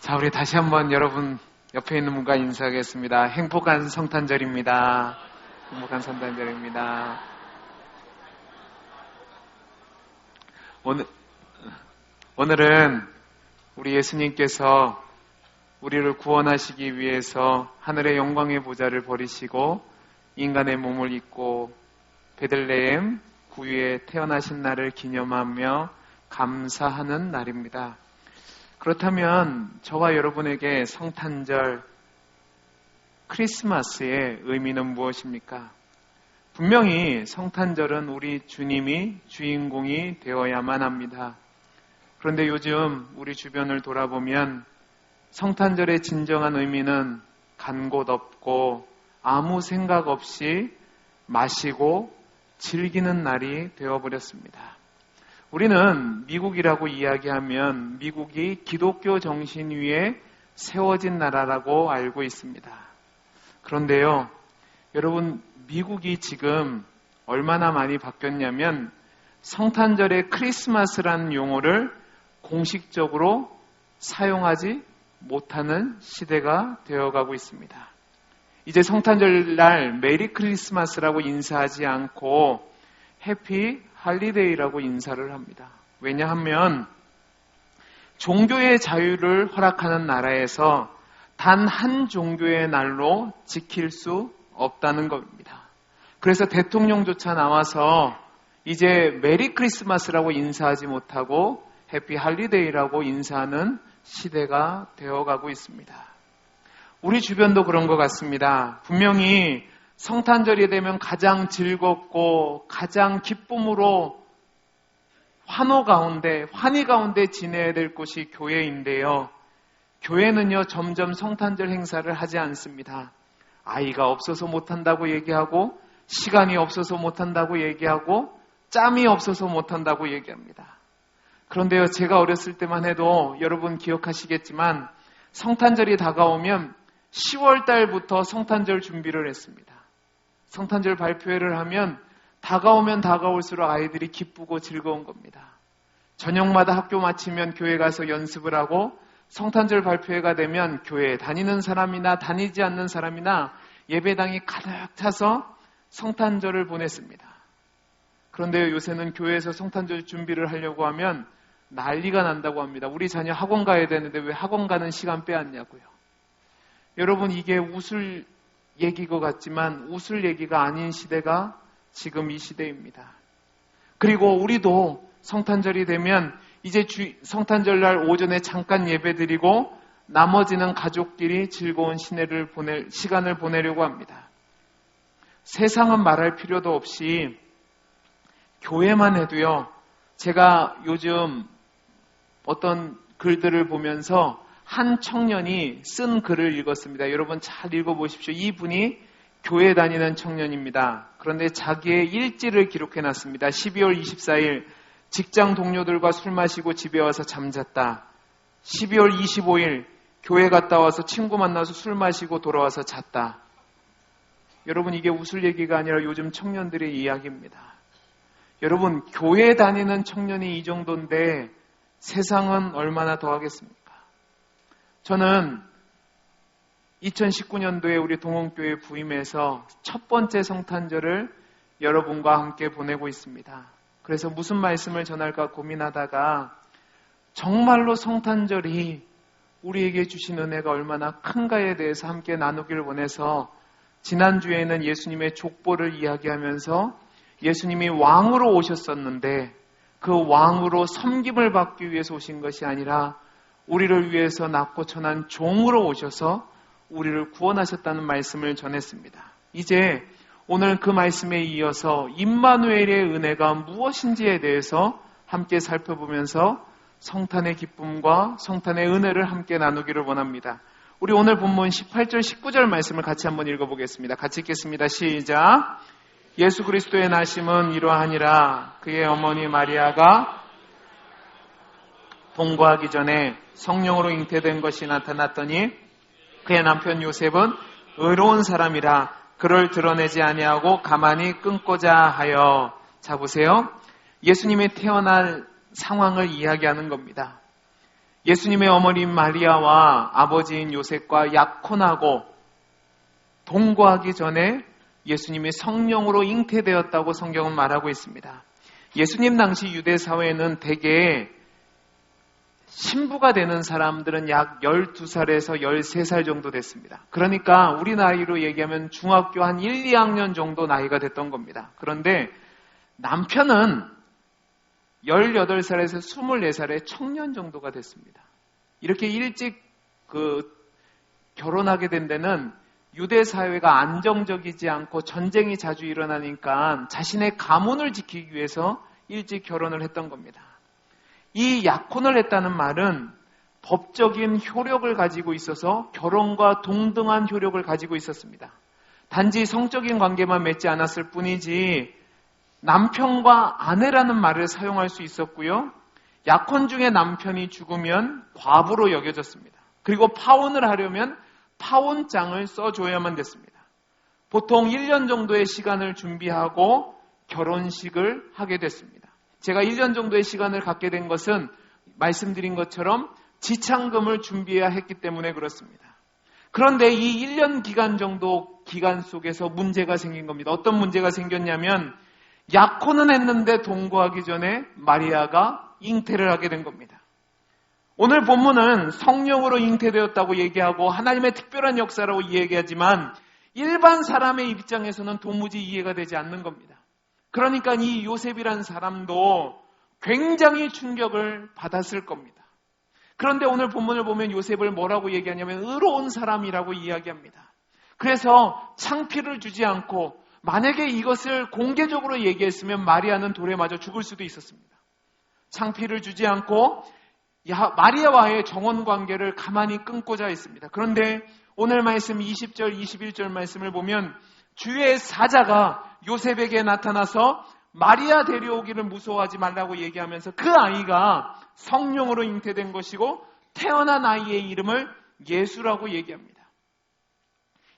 자, 우리 다시 한번 여러분 옆에 있는 분과 인사하겠습니다. 행복한 성탄절입니다. 행복한 성탄절입니다. 오늘은 우리 예수님께서 우리를 구원하시기 위해서 하늘의 영광의 보좌를 버리시고 인간의 몸을 입고 베들레헴 구유에 태어나신 날을 기념하며 감사하는 날입니다. 그렇다면 저와 여러분에게 성탄절, 크리스마스의 의미는 무엇입니까? 분명히 성탄절은 우리 주님이 주인공이 되어야만 합니다. 그런데 요즘 우리 주변을 돌아보면 성탄절의 진정한 의미는 간 곳 없고 아무 생각 없이 마시고 즐기는 날이 되어버렸습니다. 우리는 미국이라고 이야기하면 미국이 기독교 정신 위에 세워진 나라라고 알고 있습니다. 그런데요, 여러분, 미국이 지금 얼마나 많이 바뀌었냐면 성탄절에 크리스마스라는 용어를 공식적으로 사용하지 못하는 시대가 되어가고 있습니다. 이제 성탄절날 메리 크리스마스라고 인사하지 않고 해피 할리데이라고 인사를 합니다. 왜냐하면 종교의 자유를 허락하는 나라에서 단 한 종교의 날로 지킬 수 없다는 겁니다. 그래서 대통령조차 나와서 이제 메리 크리스마스라고 인사하지 못하고 해피 할리데이라고 인사하는 시대가 되어가고 있습니다. 우리 주변도 그런 것 같습니다. 분명히 성탄절이 되면 가장 즐겁고 가장 기쁨으로 환희 가운데 지내야 될 곳이 교회인데요. 교회는요, 점점 성탄절 행사를 하지 않습니다. 아이가 없어서 못한다고 얘기하고, 시간이 없어서 못한다고 얘기하고, 짬이 없어서 못한다고 얘기합니다. 그런데요, 제가 어렸을 때만 해도 여러분 기억하시겠지만 성탄절이 다가오면 10월 달부터 성탄절 준비를 했습니다. 성탄절 발표회를 하면 다가오면 다가올수록 아이들이 기쁘고 즐거운 겁니다. 저녁마다 학교 마치면 교회 가서 연습을 하고 성탄절 발표회가 되면 교회에 다니는 사람이나 다니지 않는 사람이나 예배당이 가득 차서 성탄절을 보냈습니다. 그런데 요새는 교회에서 성탄절 준비를 하려고 하면 난리가 난다고 합니다. 우리 자녀 학원 가야 되는데 왜 학원 가는 시간 빼앗냐고요. 여러분, 이게 웃을 얘기인 것 같지만 웃을 얘기가 아닌 시대가 지금 이 시대입니다. 그리고 우리도 성탄절이 되면 이제 성탄절날 오전에 잠깐 예배드리고 나머지는 가족끼리 즐거운 시간을 보내려고 합니다. 세상은 말할 필요도 없이 교회만 해도요, 제가 요즘 어떤 글들을 보면서 한 청년이 쓴 글을 읽었습니다. 여러분 잘 읽어보십시오. 이분이 교회 다니는 청년입니다. 그런데 자기의 일지를 기록해놨습니다. 12월 24일 직장 동료들과 술 마시고 집에 와서 잠잤다. 12월 25일 교회 갔다 와서 친구 만나서 술 마시고 돌아와서 잤다. 여러분, 이게 웃을 얘기가 아니라 요즘 청년들의 이야기입니다. 여러분, 교회 다니는 청년이 이 정도인데 세상은 얼마나 더 하겠습니까? 저는 2019년도에 우리 동원교회 부임해서 첫 번째 성탄절을 여러분과 함께 보내고 있습니다. 그래서 무슨 말씀을 전할까 고민하다가 정말로 성탄절이 우리에게 주신 은혜가 얼마나 큰가에 대해서 함께 나누기를 원해서 지난주에는 예수님의 족보를 이야기하면서 예수님이 왕으로 오셨었는데 그 왕으로 섬김을 받기 위해서 오신 것이 아니라 우리를 위해서 낳고 천한 종으로 오셔서 우리를 구원하셨다는 말씀을 전했습니다. 이제 오늘 그 말씀에 이어서 임마누엘의 은혜가 무엇인지에 대해서 함께 살펴보면서 성탄의 기쁨과 성탄의 은혜를 함께 나누기를 원합니다. 우리 오늘 본문 18절 19절 말씀을 같이 한번 읽어보겠습니다. 같이 읽겠습니다. 시작. 예수 그리스도의 나심은 이러하니라. 그의 어머니 마리아가 동거하기 전에 성령으로 잉태된 것이 나타났더니 그의 남편 요셉은 의로운 사람이라 그를 드러내지 아니하고 가만히 끊고자 하여. 자, 보세요. 예수님이 태어날 상황을 이야기하는 겁니다. 예수님의 어머니 마리아와 아버지인 요셉과 약혼하고 동거하기 전에 예수님이 성령으로 잉태되었다고 성경은 말하고 있습니다. 예수님 당시 유대 사회는 대개 신부가 되는 사람들은 약 12살에서 13살 정도 됐습니다. 그러니까 우리 나이로 얘기하면 중학교 한 1, 2학년 정도 나이가 됐던 겁니다. 그런데 남편은 18살에서 24살의 청년 정도가 됐습니다. 이렇게 일찍 결혼하게 된 데는 유대 사회가 안정적이지 않고 전쟁이 자주 일어나니까 자신의 가문을 지키기 위해서 일찍 결혼을 했던 겁니다. 이 약혼을 했다는 말은 법적인 효력을 가지고 있어서 결혼과 동등한 효력을 가지고 있었습니다. 단지 성적인 관계만 맺지 않았을 뿐이지 남편과 아내라는 말을 사용할 수 있었고요. 약혼 중에 남편이 죽으면 과부로 여겨졌습니다. 그리고 파혼을 하려면 파혼장을 써줘야만 됐습니다. 보통 1년 정도의 시간을 준비하고 결혼식을 하게 됐습니다. 제가 1년 정도의 시간을 갖게 된 것은 말씀드린 것처럼 지창금을 준비해야 했기 때문에 그렇습니다. 그런데 이 1년 기간 속에서 문제가 생긴 겁니다. 어떤 문제가 생겼냐면 약혼은 했는데 동거하기 전에 마리아가 잉태를 하게 된 겁니다. 오늘 본문은 성령으로 잉태되었다고 얘기하고 하나님의 특별한 역사라고 얘기하지만 일반 사람의 입장에서는 도무지 이해가 되지 않는 겁니다. 그러니까 이 요셉이란 사람도 굉장히 충격을 받았을 겁니다. 그런데 오늘 본문을 보면 요셉을 뭐라고 얘기하냐면 의로운 사람이라고 이야기합니다. 그래서 창피를 주지 않고 만약에 이것을 공개적으로 얘기했으면 마리아는 돌에 맞아 죽을 수도 있었습니다. 창피를 주지 않고 마리아와의 정원 관계를 가만히 끊고자 했습니다. 그런데 오늘 말씀 20절, 21절 말씀을 보면 주의 사자가 요셉에게 나타나서 마리아 데려오기를 무서워하지 말라고 얘기하면서 그 아이가 성령으로 잉태된 것이고 태어난 아이의 이름을 예수라고 얘기합니다.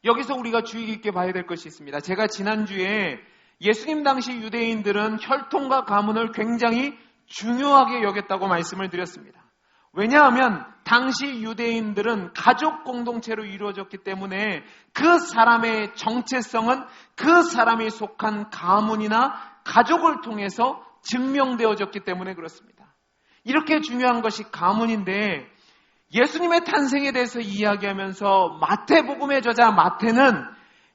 여기서 우리가 주의 깊게 봐야 될 것이 있습니다. 제가 지난주에 예수님 당시 유대인들은 혈통과 가문을 굉장히 중요하게 여겼다고 말씀을 드렸습니다. 왜냐하면 당시 유대인들은 가족 공동체로 이루어졌기 때문에 그 사람의 정체성은 그 사람이 속한 가문이나 가족을 통해서 증명되어졌기 때문에 그렇습니다. 이렇게 중요한 것이 가문인데 예수님의 탄생에 대해서 이야기하면서 마태복음의 저자 마태는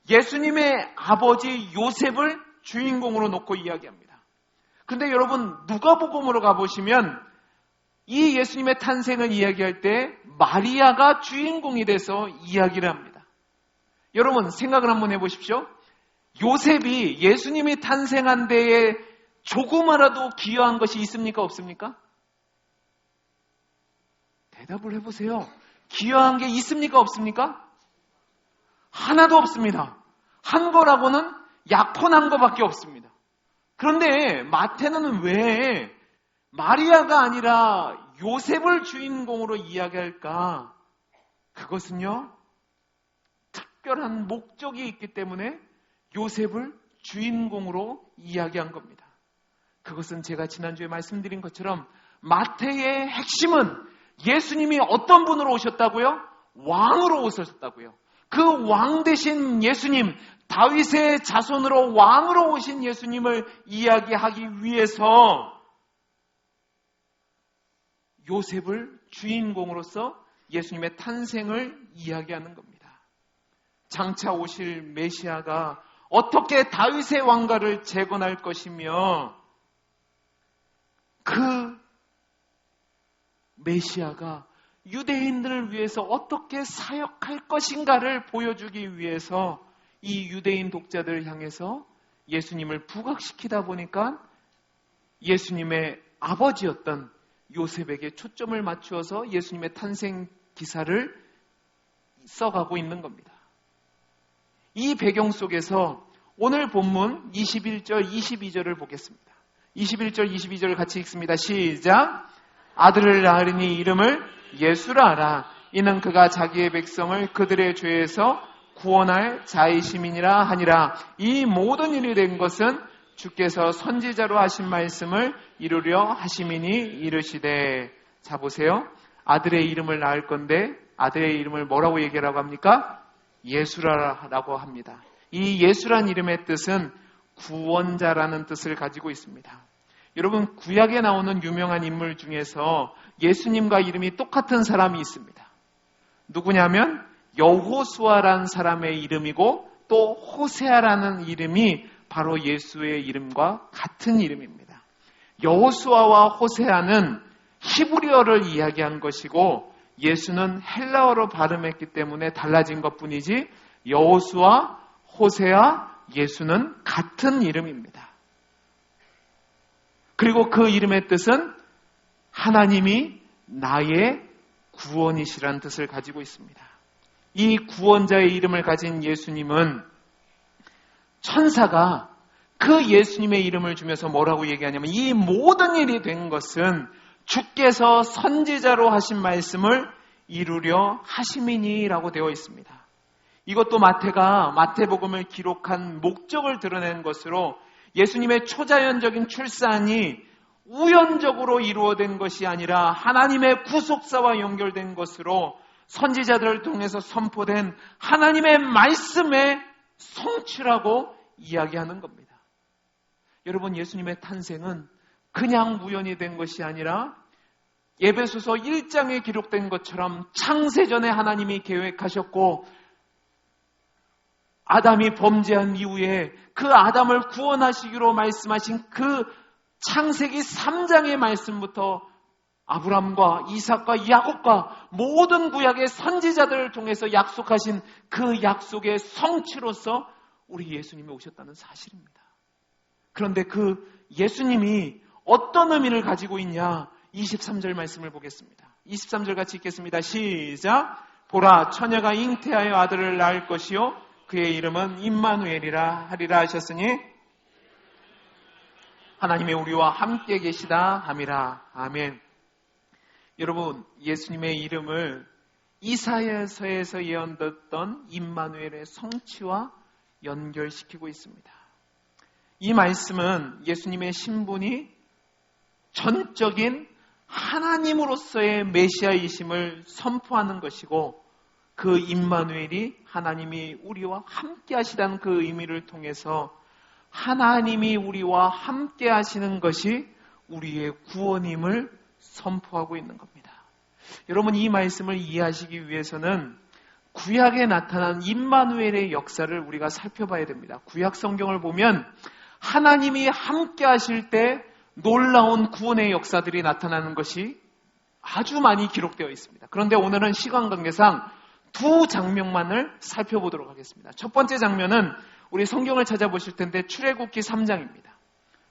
예수님의 아버지 요셉을 주인공으로 놓고 이야기합니다. 근데 여러분 누가복음으로 가보시면 이 예수님의 탄생을 이야기할 때 마리아가 주인공이 돼서 이야기를 합니다. 여러분 생각을 한번 해보십시오. 요셉이 예수님이 탄생한 데에 조금이라도 기여한 것이 있습니까? 없습니까? 대답을 해보세요. 기여한 게 있습니까? 없습니까? 하나도 없습니다. 한 거라고는 약혼한 거밖에 없습니다. 그런데 마태는 왜 마리아가 아니라 요셉을 주인공으로 이야기할까? 그것은요, 특별한 목적이 있기 때문에 요셉을 주인공으로 이야기한 겁니다. 그것은 제가 지난주에 말씀드린 것처럼 마태의 핵심은 예수님이 어떤 분으로 오셨다고요? 왕으로 오셨다고요. 그 왕 대신 예수님, 다윗의 자손으로 왕으로 오신 예수님을 이야기하기 위해서 요셉을 주인공으로서 예수님의 탄생을 이야기하는 겁니다. 장차 오실 메시아가 어떻게 다윗의 왕가를 재건할 것이며 그 메시아가 유대인들을 위해서 어떻게 사역할 것인가를 보여주기 위해서 이 유대인 독자들을 향해서 예수님을 부각시키다 보니까 예수님의 아버지였던 요셉에게 초점을 맞추어서 예수님의 탄생 기사를 써가고 있는 겁니다. 이 배경 속에서 오늘 본문 21절, 22절을 보겠습니다. 21절, 22절을 같이 읽습니다. 시작! 아들을 낳으리니 이름을 예수라 하라. 이는 그가 자기의 백성을 그들의 죄에서 구원할 자이심이니라 하니라. 이 모든 일이 된 것은 주께서 선지자로 하신 말씀을 이루려 하심이니 이르시되. 자 보세요. 아들의 이름을 낳을 건데 아들의 이름을 뭐라고 얘기하라고 합니까? 예수라라고 합니다. 이 예수란 이름의 뜻은 구원자라는 뜻을 가지고 있습니다. 여러분, 구약에 나오는 유명한 인물 중에서 예수님과 이름이 똑같은 사람이 있습니다. 누구냐면 여호수아라는 사람의 이름이고 또 호세아라는 이름이 바로 예수의 이름과 같은 이름입니다. 여호수아와 호세아는 히브리어를 이야기한 것이고 예수는 헬라어로 발음했기 때문에 달라진 것뿐이지 여호수아, 호세아, 예수는 같은 이름입니다. 그리고 그 이름의 뜻은 하나님이 나의 구원이시라는 뜻을 가지고 있습니다. 이 구원자의 이름을 가진 예수님은 천사가 그 예수님의 이름을 주면서 뭐라고 얘기하냐면 이 모든 일이 된 것은 주께서 선지자로 하신 말씀을 이루려 하심이니라고 되어 있습니다. 이것도 마태가 마태복음을 기록한 목적을 드러낸 것으로 예수님의 초자연적인 출산이 우연적으로 이루어진 것이 아니라 하나님의 구속사와 연결된 것으로 선지자들을 통해서 선포된 하나님의 말씀의 성취라고 이야기하는 겁니다. 여러분, 예수님의 탄생은 그냥 우연히 된 것이 아니라 에베소서 1장에 기록된 것처럼 창세전에 하나님이 계획하셨고 아담이 범죄한 이후에 그 아담을 구원하시기로 말씀하신 그 창세기 3장의 말씀부터 아브람과 이삭과 야곱과 모든 구약의 선지자들을 통해서 약속하신 그 약속의 성취로서 우리 예수님이 오셨다는 사실입니다. 그런데 그 예수님이 어떤 의미를 가지고 있냐? 23절 말씀을 보겠습니다. 23절 같이 읽겠습니다. 시작. 보라, 처녀가 잉태하여 아들을 낳을 것이요 그의 이름은 임마누엘이라 하리라 하셨으니 하나님의 우리와 함께 계시다 함이라. 아멘. 여러분, 예수님의 이름을 이사야서에서 예언됐던 임마누엘의 성취와 연결시키고 있습니다. 이 말씀은 예수님의 신분이 전적인 하나님으로서의 메시아이심을 선포하는 것이고 그 임마누엘이 하나님이 우리와 함께 하시다는 그 의미를 통해서 하나님이 우리와 함께 하시는 것이 우리의 구원임을 선포하고 있는 겁니다. 여러분, 이 말씀을 이해하시기 위해서는 구약에 나타난 임마누엘의 역사를 우리가 살펴봐야 됩니다. 구약 성경을 보면 하나님이 함께 하실 때 놀라운 구원의 역사들이 나타나는 것이 아주 많이 기록되어 있습니다. 그런데 오늘은 시간 관계상 두 장면만을 살펴보도록 하겠습니다. 첫 번째 장면은 우리 성경을 찾아보실 텐데 출애굽기 3장입니다.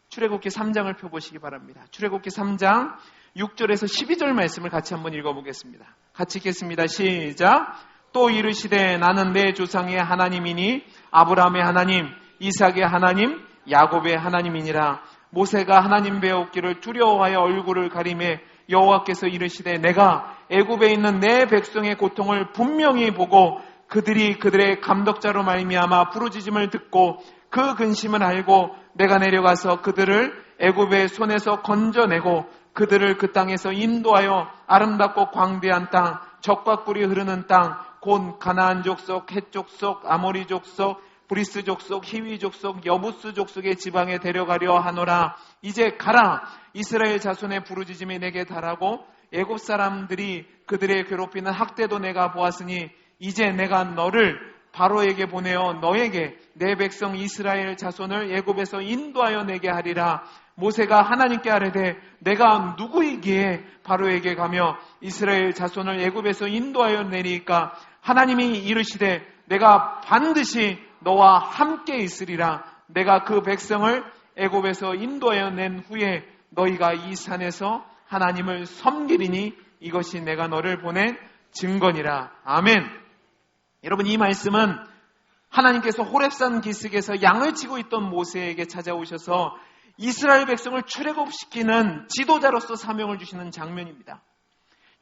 출애굽기 3장을 펴보시기 바랍니다. 출애굽기 3장 6절에서 12절 말씀을 같이 한번 읽어보겠습니다. 같이 읽겠습니다. 시작. 또 이르시되 나는 내 조상의 하나님이니 아브라함의 하나님, 이삭의 하나님, 야곱의 하나님이니라. 모세가 하나님 배웠기를 두려워하여 얼굴을 가리매 여호와께서 이르시되 내가 애굽에 있는 내 백성의 고통을 분명히 보고 그들이 그들의 감독자로 말미암아 부르짖음을 듣고 그 근심을 알고 내가 내려가서 그들을 애굽의 손에서 건져내고 그들을 그 땅에서 인도하여 아름답고 광대한 땅, 젖과 꿀이 흐르는 땅, 곧 가나안 족속, 헷 족속, 아모리 족속, 브리스 족속, 히위 족속, 여부스 족속의 지방에 데려가려 하노라. 이제 가라. 이스라엘 자손의 부르짖음이 내게 달하고 애굽 사람들이 그들의 괴롭히는 학대도 내가 보았으니 이제 내가 너를 바로에게 보내어 너에게 내 백성 이스라엘 자손을 애굽에서 인도하여 내게 하리라. 모세가 하나님께 아뢰되 내가 누구이기에 바로에게 가며 이스라엘 자손을 애굽에서 인도하여 내리까? 하나님이 이르시되 내가 반드시 너와 함께 있으리라. 내가 그 백성을 애굽에서 인도하여 낸 후에 너희가 이 산에서 하나님을 섬기리니 이것이 내가 너를 보낸 증거니라. 아멘. 여러분, 이 말씀은 하나님께서 호렙산 기슭에서 양을 치고 있던 모세에게 찾아오셔서 이스라엘 백성을 출애굽시키는 지도자로서 사명을 주시는 장면입니다.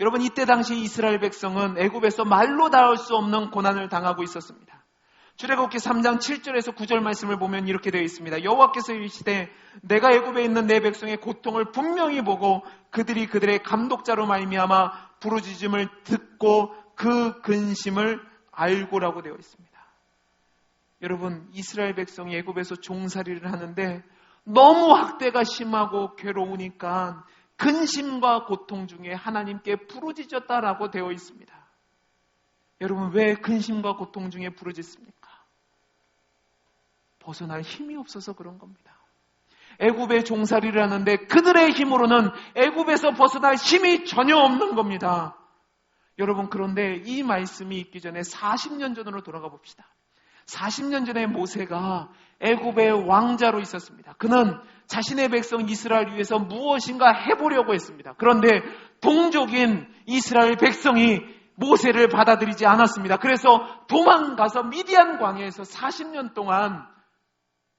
여러분, 이때 당시 이스라엘 백성은 애굽에서 말로 닿을 수 없는 고난을 당하고 있었습니다. 출애굽기 3장 7절에서 9절 말씀을 보면 이렇게 되어 있습니다. 여호와께서 이르시되 내가 애굽에 있는 내 백성의 고통을 분명히 보고 그들이 그들의 감독자로 말미암아 부르짖음을 듣고 그 근심을 알고라고 되어 있습니다. 여러분, 이스라엘 백성이 애굽에서 종살이를 하는데 너무 학대가 심하고 괴로우니까 근심과 고통 중에 하나님께 부르짖었다라고 되어 있습니다. 여러분, 왜 근심과 고통 중에 부르짖습니까? 벗어날 힘이 없어서 그런 겁니다. 애굽에 종살이를 하는데 그들의 힘으로는 애굽에서 벗어날 힘이 전혀 없는 겁니다. 여러분, 그런데 이 말씀이 있기 전에 40년 전으로 돌아가 봅시다. 40년 전에 모세가 애굽의 왕자로 있었습니다. 그는 자신의 백성 이스라엘 위해서 무엇인가 해보려고 했습니다. 그런데 동족인 이스라엘 백성이 모세를 받아들이지 않았습니다. 그래서 도망가서 미디안 광야에서 40년 동안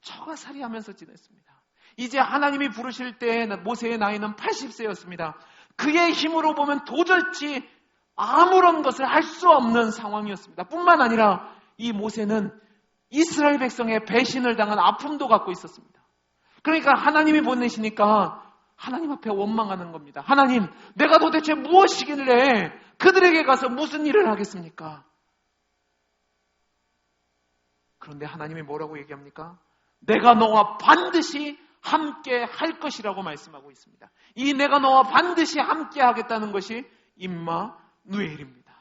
처가살이하면서 지냈습니다. 이제 하나님이 부르실 때 모세의 나이는 80세였습니다. 그의 힘으로 보면 도저히 아무런 것을 할 수 없는 상황이었습니다. 뿐만 아니라 이 모세는 이스라엘 백성의 배신을 당한 아픔도 갖고 있었습니다. 그러니까 하나님이 보내시니까 하나님 앞에 원망하는 겁니다. 하나님, 내가 도대체 무엇이길래 그들에게 가서 무슨 일을 하겠습니까? 그런데 하나님이 뭐라고 얘기합니까? 내가 너와 반드시 함께 할 것이라고 말씀하고 있습니다. 이 내가 너와 반드시 함께 하겠다는 것이 임마누엘입니다.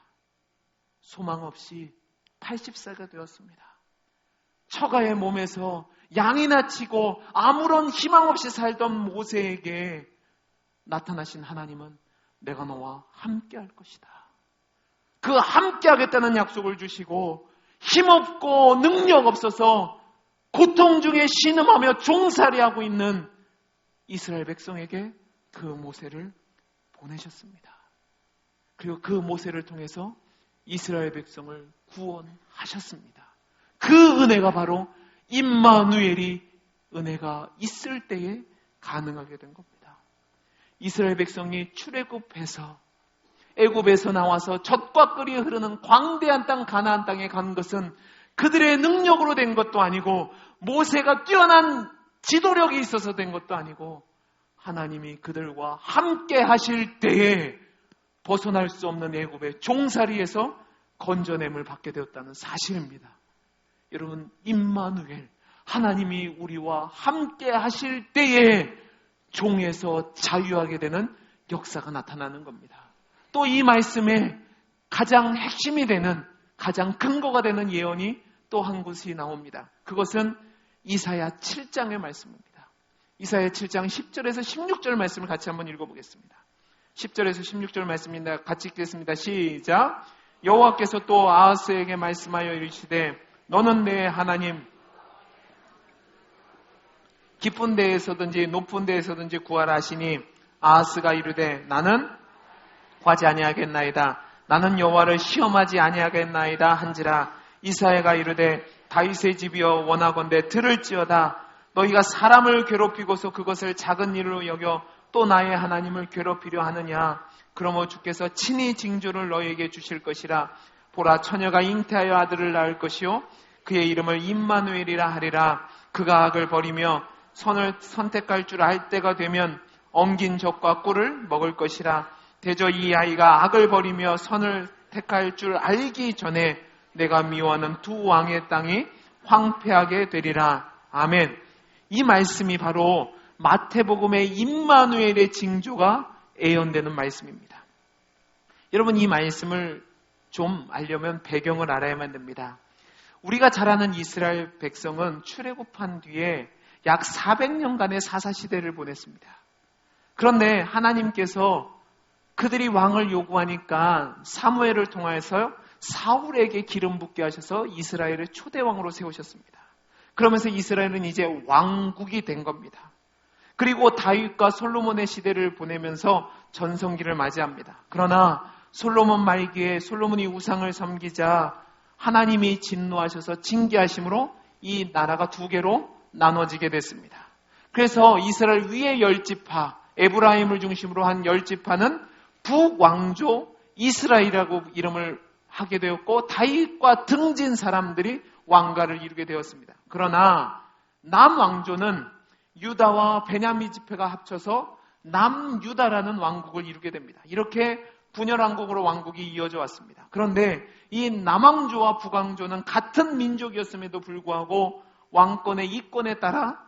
소망 없이 80세가 되었습니다. 처가의 몸에서 양이나 치고 아무런 희망 없이 살던 모세에게 나타나신 하나님은 내가 너와 함께 할 것이다. 그 함께 하겠다는 약속을 주시고 힘없고 능력 없어서 고통 중에 신음하며 종살이하고 있는 이스라엘 백성에게 그 모세를 보내셨습니다. 그리고 그 모세를 통해서 이스라엘 백성을 구원하셨습니다. 그 은혜가 바로 임마누엘이 은혜가 있을 때에 가능하게 된 겁니다. 이스라엘 백성이 출애굽해서 애굽에서 나와서 젖과 꿀이 흐르는 광대한 땅 가나안 땅에 간 것은 그들의 능력으로 된 것도 아니고 모세가 뛰어난 지도력이 있어서 된 것도 아니고 하나님이 그들과 함께 하실 때에 벗어날 수 없는 애굽의 종살이에서 건져냄을 받게 되었다는 사실입니다. 여러분, 임마누엘, 하나님이 우리와 함께 하실 때에 종에서 자유하게 되는 역사가 나타나는 겁니다. 또 이 말씀에 가장 핵심이 되는, 가장 근거가 되는 예언이 또 한 곳이 나옵니다. 그것은 이사야 7장의 말씀입니다. 이사야 7장 10절에서 16절 말씀을 같이 한번 읽어보겠습니다. 10절에서 16절 말씀입니다. 같이 읽겠습니다. 시작. 여호와께서 또 아하스에게 말씀하여 이르시되 너는 내 하나님, 깊은 데에서든지 높은 데에서든지 구하라 하시니 아하스가 이르되 나는 구하지 아니하겠나이다. 나는 여호와를 시험하지 아니하겠나이다 한지라. 이사야가 이르되 다윗의 집이여 원하건대 들을지어다. 너희가 사람을 괴롭히고서 그것을 작은 일로 여겨 또 나의 하나님을 괴롭히려 하느냐. 그러므로 주께서 친히 징조를 너희에게 주실 것이라. 보라, 처녀가 잉태하여 아들을 낳을 것이요 그의 이름을 임마누엘이라 하리라. 그가 악을 버리며 선을 선택할 줄 알 때가 되면 엉긴 젖과 꿀을 먹을 것이라. 대저 이 아이가 악을 버리며 선을 택할 줄 알기 전에 내가 미워하는 두 왕의 땅이 황폐하게 되리라. 아멘. 이 말씀이 바로 마태복음의 임마누엘의 징조가 예언되는 말씀입니다. 여러분, 이 말씀을 좀 알려면 배경을 알아야만 됩니다. 우리가 잘 아는 이스라엘 백성은 출애굽한 뒤에 약 400년간의 사사시대를 보냈습니다. 그런데 하나님께서 그들이 왕을 요구하니까 사무엘을 통해서 사울에게 기름 붓게 하셔서 이스라엘을 초대왕으로 세우셨습니다. 그러면서 이스라엘은 이제 왕국이 된 겁니다. 그리고 다윗과 솔로몬의 시대를 보내면서 전성기를 맞이합니다. 그러나 솔로몬 말기에 솔로몬이 우상을 섬기자 하나님이 진노하셔서 징계하심으로 이 나라가 두 개로 나눠지게 됐습니다. 그래서 이스라엘 위의 10지파, 에브라임을 중심으로 한 10지파는 북왕조 이스라엘이라고 이름을 하게 되었고 다윗과 등진 사람들이 왕가를 이루게 되었습니다. 그러나 남왕조는 유다와 베냐민 지파가 합쳐서 남유다라는 왕국을 이루게 됩니다. 이렇게 분열왕국으로 왕국이 이어져 왔습니다. 그런데 이 남왕조와 북왕조는 같은 민족이었음에도 불구하고 왕권의 이권에 따라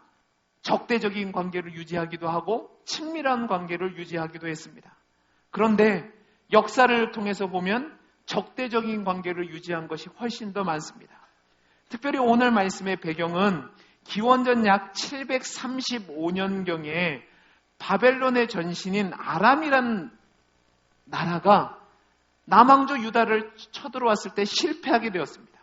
적대적인 관계를 유지하기도 하고 친밀한 관계를 유지하기도 했습니다. 그런데 역사를 통해서 보면 적대적인 관계를 유지한 것이 훨씬 더 많습니다. 특별히 오늘 말씀의 배경은 기원전 약 735년경에 바벨론의 전신인 아람이란 나라가 남왕조 유다를 쳐들어왔을 때 실패하게 되었습니다.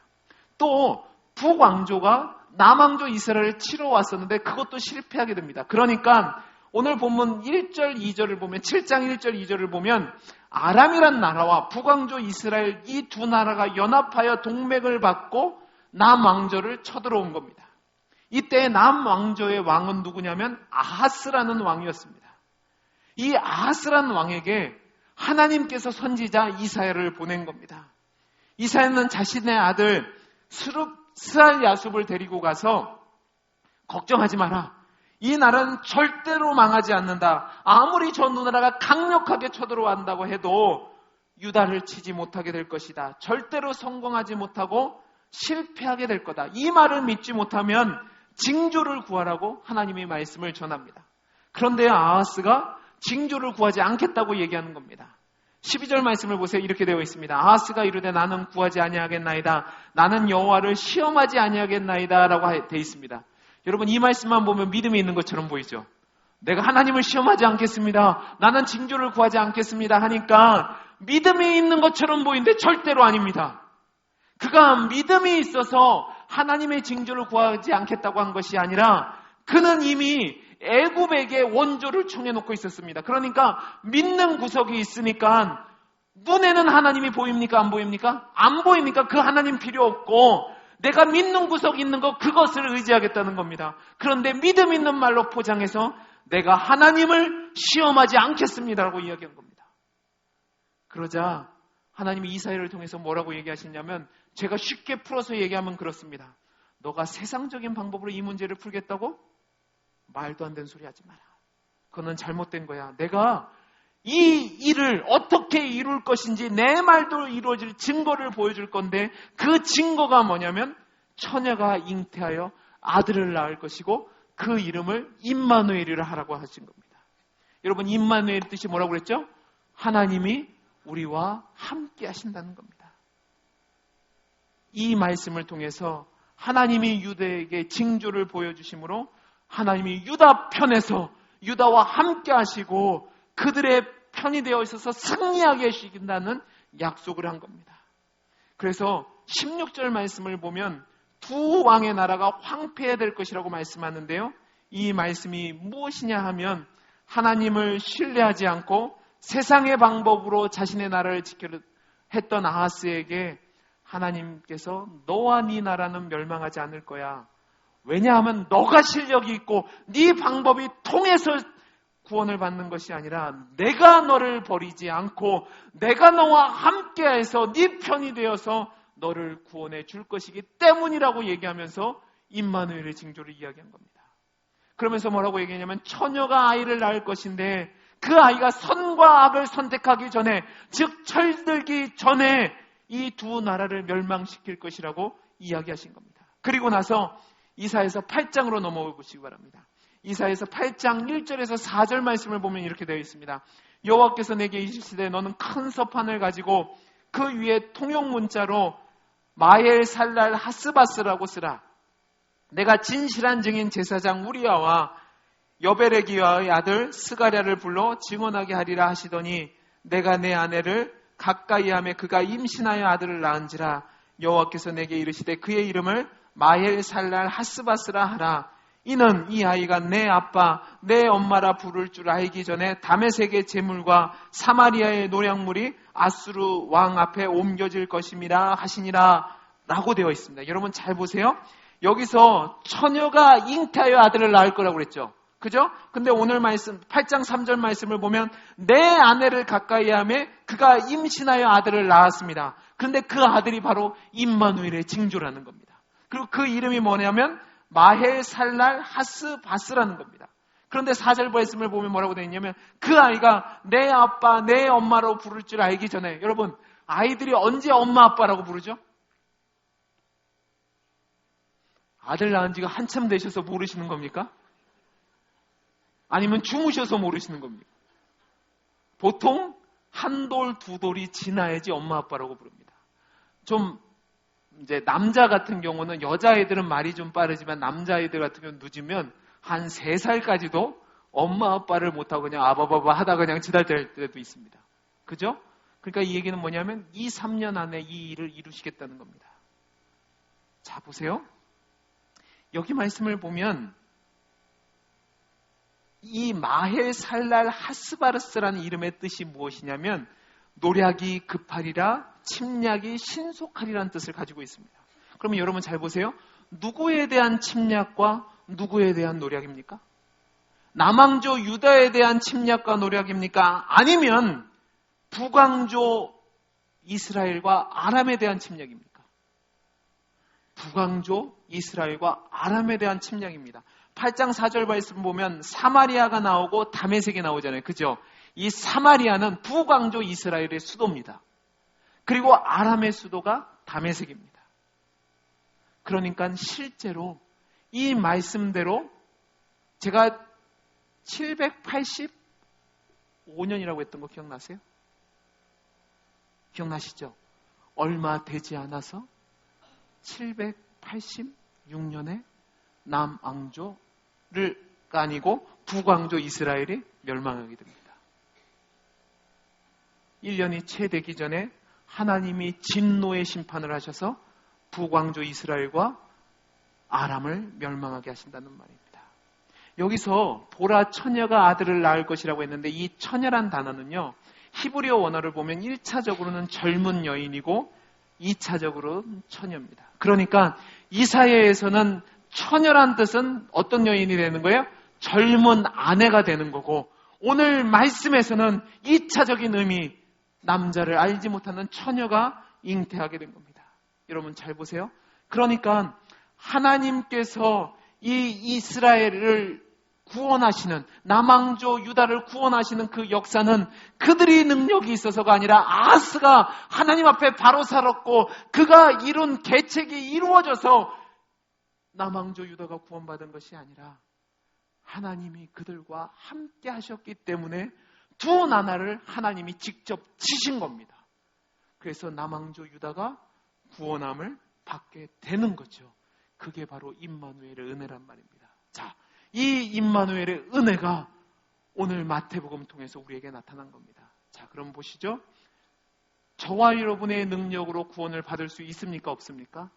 또 북왕조가 남왕조 이스라엘을 치러 왔었는데 그것도 실패하게 됩니다. 그러니까 오늘 본문 1절 2절을 보면 7장 1절 2절을 보면 아람이란 나라와 북왕조 이스라엘 이 두 나라가 연합하여 동맹을 받고 남왕조를 쳐들어온 겁니다. 이때 남왕조의 왕은 누구냐면 아하스라는 왕이었습니다. 이 아하스라는 왕에게 하나님께서 선지자 이사야를 보낸 겁니다. 이사야는 자신의 아들 스알 야숲을 데리고 가서 걱정하지 마라. 이 나라는 절대로 망하지 않는다. 아무리 저 나라가 강력하게 쳐들어간다고 해도 유다를 치지 못하게 될 것이다. 절대로 성공하지 못하고 실패하게 될 거다. 이 말을 믿지 못하면 징조를 구하라고 하나님의 말씀을 전합니다. 그런데 아하스가 징조를 구하지 않겠다고 얘기하는 겁니다. 12절 말씀을 보세요. 이렇게 되어 있습니다. 아하스가 이르되 나는 구하지 아니하겠나이다. 나는 여호와를 시험하지 아니하겠나이다 라고 되어 있습니다. 여러분 이 말씀만 보면 믿음이 있는 것처럼 보이죠. 내가 하나님을 시험하지 않겠습니다. 나는 징조를 구하지 않겠습니다 하니까 믿음이 있는 것처럼 보이는데 절대로 아닙니다. 그가 믿음이 있어서 하나님의 징조를 구하지 않겠다고 한 것이 아니라 그는 이미 애굽에게 원조를 청해놓고 있었습니다. 그러니까 믿는 구석이 있으니까 눈에는 하나님이 보입니까? 안 보입니까? 안 보입니까? 그 하나님 필요 없고 내가 믿는 구석이 있는 거 그것을 의지하겠다는 겁니다. 그런데 믿음 있는 말로 포장해서 내가 하나님을 시험하지 않겠습니다라고 이야기한 겁니다. 그러자 하나님이 이사야를 통해서 뭐라고 얘기하시냐면 제가 쉽게 풀어서 얘기하면 그렇습니다. 너가 세상적인 방법으로 이 문제를 풀겠다고? 말도 안 되는 소리 하지 마라. 그거는 잘못된 거야. 내가 이 일을 어떻게 이룰 것인지 내 말도 이루어질 증거를 보여줄 건데 그 증거가 뭐냐면 처녀가 잉태하여 아들을 낳을 것이고 그 이름을 임마누엘이라 하라고 하신 겁니다. 여러분 임마누엘 뜻이 뭐라고 그랬죠? 하나님이 우리와 함께 하신다는 겁니다. 이 말씀을 통해서 하나님이 유다에게 징조를 보여주심으로 하나님이 유다 편에서 유다와 함께 하시고 그들의 편이 되어 있어서 승리하게 하신다는 약속을 한 겁니다. 그래서 16절 말씀을 보면 두 왕의 나라가 황폐해야 될 것이라고 말씀하는데요. 이 말씀이 무엇이냐 하면 하나님을 신뢰하지 않고 세상의 방법으로 자신의 나라를 지키려 했던 아하스에게 하나님께서 너와 네 나라는 멸망하지 않을 거야. 왜냐하면 너가 실력이 있고 네 방법이 통해서 구원을 받는 것이 아니라 내가 너를 버리지 않고 내가 너와 함께해서 네 편이 되어서 너를 구원해 줄 것이기 때문이라고 얘기하면서 임마누엘의 징조를 이야기한 겁니다. 그러면서 뭐라고 얘기하냐면 처녀가 아이를 낳을 것인데 그 아이가 선과 악을 선택하기 전에 즉 철들기 전에 이 두 나라를 멸망시킬 것이라고 이야기하신 겁니다. 그리고 나서 이사야서 8장으로 넘어가 보시기 바랍니다. 이사야서 8장 1절에서 4절 말씀을 보면 이렇게 되어 있습니다. 여호와께서 내게 이르시되 너는 큰 서판을 가지고 그 위에 통용 문자로 마엘 살랄 하스바스라고 쓰라. 내가 진실한 증인 제사장 우리야와 여베레기야의 아들 스가랴를 불러 증언하게 하리라 하시더니 내가 내 아내를 가까이 하며 그가 임신하여 아들을 낳은지라. 여호와께서 내게 이르시되 그의 이름을 마엘 살랄 하스바스라 하라. 이는 이 아이가 내 아빠 내 엄마라 부를 줄 알기 전에 다메섹의 제물과 사마리아의 노량물이 아수르 왕 앞에 옮겨질 것임이라 하시니라 라고 되어 있습니다. 여러분 잘 보세요. 여기서 처녀가 잉태하여 아들을 낳을 거라고 그랬죠. 그죠? 근데 오늘 말씀 8장 3절 말씀을 보면 내 아내를 가까이 하며 그가 임신하여 아들을 낳았습니다. 그런데 그 아들이 바로 임마누엘의 징조라는 겁니다. 그리고 그 이름이 뭐냐면 마헬 살랄 하스바스라는 겁니다. 그런데 4절 말씀을 보면 뭐라고 되어 있냐면 그 아이가 내 아빠, 내 엄마로 부를 줄 알기 전에, 여러분, 아이들이 언제 엄마 아빠라고 부르죠? 아들 낳은 지가 한참 되셔서 모르시는 겁니까? 아니면 주무셔서 모르시는 겁니까? 보통 한 돌, 두 돌이 지나야지 엄마 아빠라고 부릅니다. 좀 이제 남자 같은 경우는, 여자아이들은 말이 좀 빠르지만 남자아이들 같은 경우는 늦으면 한 3살까지도 엄마 아빠를 못하고 그냥 아바바바 하다가 그냥 지랄될 때도 있습니다. 그죠? 그러니까 이 얘기는 뭐냐면 2, 3년 안에 이 일을 이루시겠다는 겁니다. 자, 보세요. 여기 말씀을 보면 이 마헬살랄 하스바르스라는 이름의 뜻이 무엇이냐면 노략이 급하리라, 침략이 신속하리라는 뜻을 가지고 있습니다. 그러면 여러분 잘 보세요. 누구에 대한 침략과 누구에 대한 노략입니까? 남왕조 유다에 대한 침략과 노략입니까? 아니면 북왕조 이스라엘과 아람에 대한 침략입니까? 북왕조 이스라엘과 아람에 대한 침략입니다. 8장 4절 말씀 보면 사마리아가 나오고 다메섹이 나오잖아요. 그죠? 이 사마리아는 북왕조 이스라엘의 수도입니다. 그리고 아람의 수도가 다메섹입니다. 그러니까 실제로 이 말씀대로 제가 785년이라고 했던 거 기억나세요? 기억나시죠? 얼마 되지 않아서 786년에 남왕조가 아니고 북왕조 이스라엘이 멸망하게 됩니다. 1년이 채 되기 전에 하나님이 진노의 심판을 하셔서 북왕조 이스라엘과 아람을 멸망하게 하신다는 말입니다. 여기서 보라 처녀가 아들을 낳을 것이라고 했는데 이 처녀란 단어는요, 히브리어 원어를 보면 1차적으로는 젊은 여인이고 2차적으로는 처녀입니다. 그러니까 이사야에서는 처녀란 뜻은 어떤 여인이 되는 거예요? 젊은 아내가 되는 거고, 오늘 말씀에서는 2차적인 의미, 남자를 알지 못하는 처녀가 잉태하게 된 겁니다. 여러분 잘 보세요. 그러니까 하나님께서 이 이스라엘을 구원하시는, 남왕조 유다를 구원하시는 그 역사는 그들이 능력이 있어서가 아니라 아하스가 하나님 앞에 바로 살았고 그가 이룬 계책이 이루어져서 남왕조 유다가 구원받은 것이 아니라 하나님이 그들과 함께 하셨기 때문에 두 나라를 하나님이 직접 치신 겁니다. 그래서 남왕조 유다가 구원함을 받게 되는 거죠. 그게 바로 임마누엘의 은혜란 말입니다. 자, 이 임마누엘의 은혜가 오늘 마태복음 통해서 우리에게 나타난 겁니다. 자, 그럼 보시죠. 저와 여러분의 능력으로 구원을 받을 수 있습니까? 없습니까?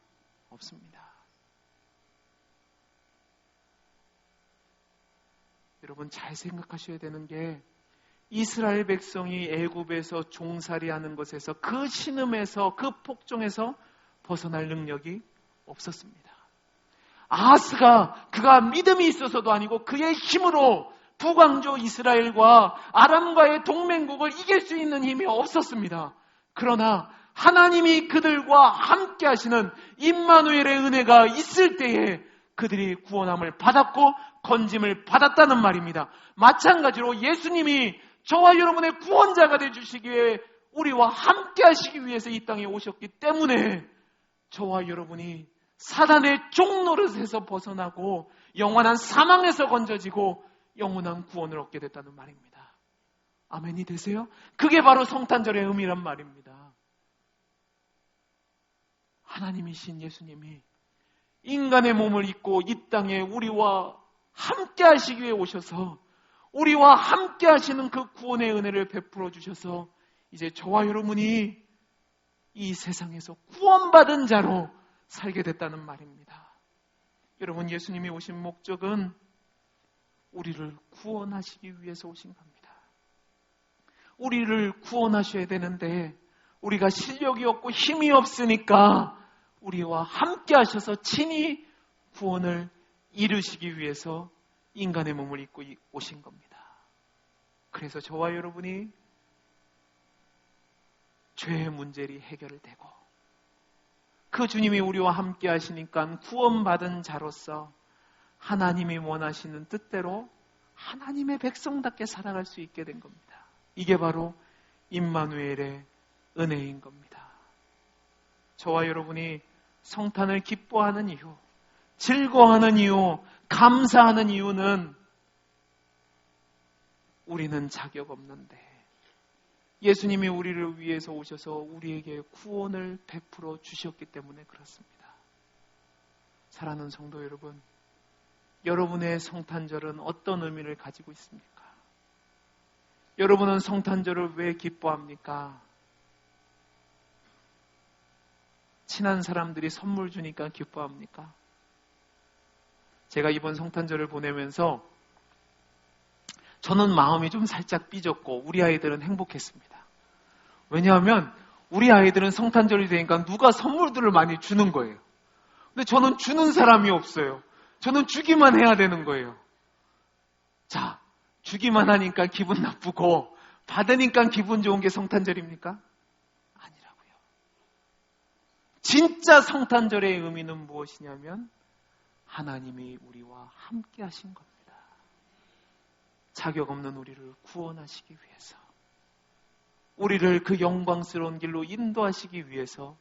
없습니다. 여러분 잘 생각하셔야 되는 게, 이스라엘 백성이 애굽에서 종살이하는 것에서, 그 신음에서, 그 폭정에서 벗어날 능력이 없었습니다. 아하스가 그가 믿음이 있어서도 아니고 그의 힘으로 북왕조 이스라엘과 아람과의 동맹국을 이길 수 있는 힘이 없었습니다. 그러나 하나님이 그들과 함께 하시는 임마누엘의 은혜가 있을 때에 그들이 구원함을 받았고 건짐을 받았다는 말입니다. 마찬가지로 예수님이 저와 여러분의 구원자가 되어주시기 위해, 우리와 함께 하시기 위해서 이 땅에 오셨기 때문에 저와 여러분이 사단의 종노릇에서 벗어나고 영원한 사망에서 건져지고 영원한 구원을 얻게 됐다는 말입니다. 아멘이 되세요? 그게 바로 성탄절의 의미란 말입니다. 하나님이신 예수님이 인간의 몸을 입고 이 땅에 우리와 함께 하시기 위해 오셔서 우리와 함께 하시는 그 구원의 은혜를 베풀어 주셔서 이제 저와 여러분이 이 세상에서 구원받은 자로 살게 됐다는 말입니다. 여러분, 예수님이 오신 목적은 우리를 구원하시기 위해서 오신 겁니다. 우리를 구원하셔야 되는데 우리가 실력이 없고 힘이 없으니까 우리와 함께 하셔서 친히 구원을 이루시기 위해서 인간의 몸을 입고 오신 겁니다. 그래서 저와 여러분이 죄의 문제리 해결되고 그 주님이 우리와 함께 하시니까 구원받은 자로서 하나님이 원하시는 뜻대로 하나님의 백성답게 살아갈 수 있게 된 겁니다. 이게 바로 임마누엘의 은혜인 겁니다. 저와 여러분이 성탄을 기뻐하는 이유, 즐거워하는 이유, 감사하는 이유는 우리는 자격 없는데 예수님이 우리를 위해서 오셔서 우리에게 구원을 베풀어 주셨기 때문에 그렇습니다. 사랑하는 성도 여러분, 여러분의 성탄절은 어떤 의미를 가지고 있습니까? 여러분은 성탄절을 왜 기뻐합니까? 친한 사람들이 선물 주니까 기뻐합니까? 제가 이번 성탄절을 보내면서 저는 마음이 좀 살짝 삐졌고 우리 아이들은 행복했습니다. 왜냐하면 우리 아이들은 성탄절이 되니까 누가 선물들을 많이 주는 거예요. 근데 저는 주는 사람이 없어요. 저는 주기만 해야 되는 거예요. 자, 주기만 하니까 기분 나쁘고 받으니까 기분 좋은 게 성탄절입니까? 아니라고요. 진짜 성탄절의 의미는 무엇이냐면 하나님이 우리와 함께 하신 겁니다. 자격 없는 우리를 구원하시기 위해서, 우리를 그 영광스러운 길로 인도하시기 위해서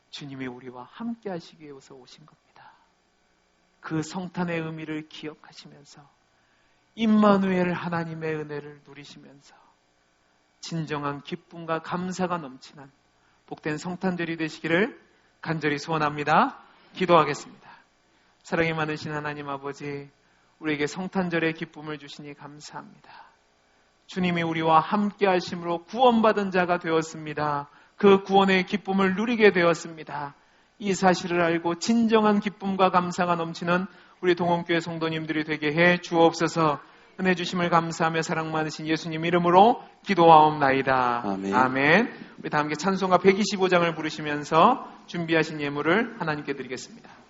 주님이 우리와 함께 하시기 위해서 오신 겁니다. 그 성탄의 의미를 기억하시면서 임마누엘 하나님의 은혜를 누리시면서 진정한 기쁨과 감사가 넘치는 복된 성탄절이 되시기를 간절히 소원합니다. 기도하겠습니다. 사랑이 많으신 하나님 아버지, 우리에게 성탄절의 기쁨을 주시니 감사합니다. 주님이 우리와 함께 하심으로 구원받은 자가 되었습니다. 그 구원의 기쁨을 누리게 되었습니다. 이 사실을 알고 진정한 기쁨과 감사가 넘치는 우리 동원교회 성도님들이 되게 해 주옵소서. 은혜 주심을 감사하며 사랑 많으신 예수님 이름으로 기도하옵나이다. 아멘. 아멘. 우리 다 함께 찬송가 125장을 부르시면서 준비하신 예물을 하나님께 드리겠습니다.